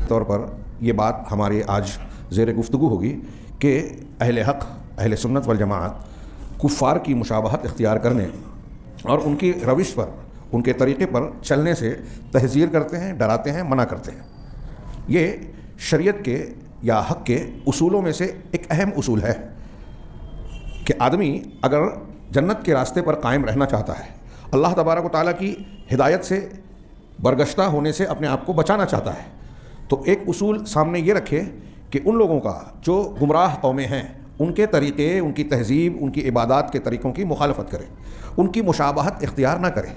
طور پر یہ بات ہماری آج زیر گفتگو ہوگی کہ اہل حق، اہل سنت والجماعت کفار کی مشابہت اختیار کرنے اور ان کی روش پر، ان کے طریقے پر چلنے سے تحذیر کرتے ہیں، ڈراتے ہیں، منع کرتے ہیں۔ یہ شریعت کے یا حق کے اصولوں میں سے ایک اہم اصول ہے کہ آدمی اگر جنت کے راستے پر قائم رہنا چاہتا ہے، اللہ تبارک و تعالیٰ کی ہدایت سے برگشتہ ہونے سے اپنے آپ کو بچانا چاہتا ہے، تو ایک اصول سامنے یہ رکھے کہ ان لوگوں کا جو گمراہ قومیں ہیں ان کے طریقے، ان کی تہذیب، ان کی عبادات کے طریقوں کی مخالفت کرے، ان کی مشابہت اختیار نہ کرے۔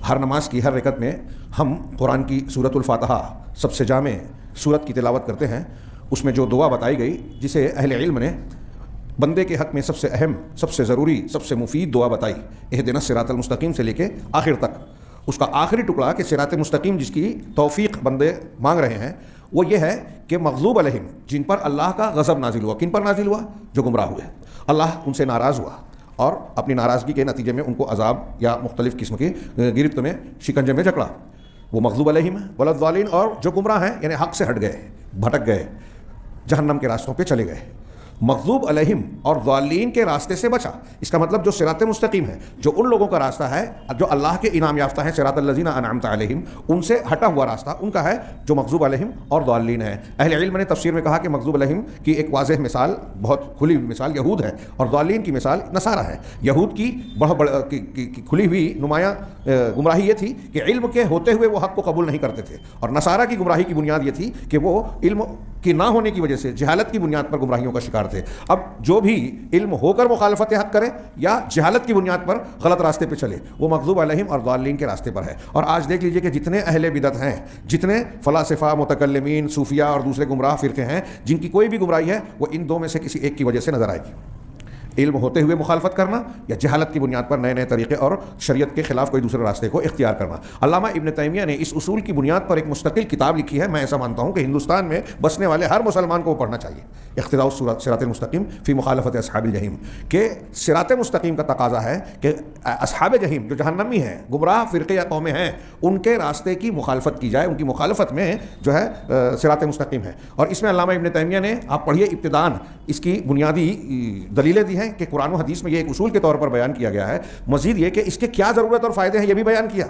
ہر نماز کی ہر رکعت میں ہم قرآن کی سورۃ الفاتحہ، سب سے جامع سورت کی تلاوت کرتے ہیں۔ اس میں جو دعا بتائی گئی، جسے اہل علم نے بندے کے حق میں سب سے اہم، سب سے ضروری، سب سے مفید دعا بتائی، اہدنا الصراط المستقیم سے لے کے آخر تک، اس کا آخری ٹکڑا کہ صراط مستقیم جس کی توفیق بندے مانگ رہے ہیں، وہ یہ ہے کہ مغضوب علیہم، جن پر اللہ کا غضب نازل ہوا۔ کن پر نازل ہوا؟ جو گمراہ ہوئے، اللہ ان سے ناراض ہوا اور اپنی ناراضگی کے نتیجے میں ان کو عذاب یا مختلف قسم کی گرفت میں، شکنجے میں جکڑا۔ وہ مغضوب علیہم ولا الضالین، اور جو گمراہ ہیں یعنی حق سے ہٹ گئے، بھٹک گئے، جہنم کے راستوں پہ چلے گئے۔ مغضوب علیہم اور ضالین کے راستے سے بچا، اس کا مطلب جو صراط مستقیم ہے، جو ان لوگوں کا راستہ ہے جو اللہ کے انعام یافتہ ہیں، صراط الذین انعمت علیہم، ان سے ہٹا ہوا راستہ ان کا ہے جو مغضوب علیہم اور ضالین ہے۔ اہل علم نے تفسیر میں کہا کہ مغضوب علیہم کی ایک واضح مثال، بہت کھلی ہوئی مثال یہود ہے، اور ضالین کی مثال نصارہ ہے۔ یہود کی کھلی ہوئی نمایاں گمراہی یہ تھی کہ علم کے ہوتے ہوئے وہ حق کو قبول نہیں کرتے تھے، اور نصارہ کی گمراہی کی بنیاد یہ تھی کہ وہ علم کی نہ ہونے کی وجہ سے، جہالت کی بنیاد پر گمراہیوں کا شکار تھے۔ اب جو بھی علم ہو کر مخالفت حق کرے یا جہالت کی بنیاد پر غلط راستے پہ چلے، وہ مغضوب علیہم اور ضالین کے راستے پر ہے۔ اور آج دیکھ لیجئے کہ جتنے اہل بدعت ہیں، جتنے فلاسفہ، متکلمین، صوفیہ اور دوسرے گمراہ فرقے ہیں، جن کی کوئی بھی گمراہی ہے وہ ان دو میں سے کسی ایک کی وجہ سے نظر آئے گی، علم ہوتے ہوئے مخالفت کرنا یا جہالت کی بنیاد پر نئے نئے طریقے اور شریعت کے خلاف کوئی دوسرے راستے کو اختیار کرنا۔ علامہ ابن تیمیہ نے اس اصول کی بنیاد پر ایک مستقل کتاب لکھی ہے۔ میں ایسا مانتا ہوں کہ ہندوستان میں بسنے والے ہر مسلمان کو وہ پڑھنا چاہیے، اقتداء الصراط المستقیم فی مخالفت اصحاب الجحیم، کہ صراط مستقیم کا تقاضا ہے کہ اصحاب جحیم جو جہنمی ہیں، گمراہ فرقے یا قومیں ہیں، ان کے راستے کی مخالفت کی جائے، ان کی مخالفت میں جو ہے صراط مستقیم ہے۔ اور اس میں علامہ ابن تیمیہ نے، آپ پڑھیے، ابتداءً اس کی بنیادی دلیلیں دی ہیں کہ قرآن و حدیث میں یہ ایک اصول کے طور پر بیان کیا گیا ہے۔ مزید یہ کہ اس کے کیا ضرورت اور فائدے ہیں یہ بھی بیان کیا،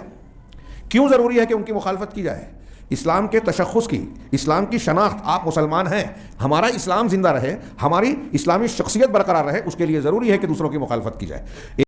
کیوں ضروری ہے کہ ان کی مخالفت کی جائے۔ اسلام کے تشخص کی، اسلام کی شناخت، آپ مسلمان ہیں، ہمارا اسلام زندہ رہے، ہماری اسلامی شخصیت برقرار رہے، اس کے لیے ضروری ہے کہ دوسروں کی مخالفت کی جائے۔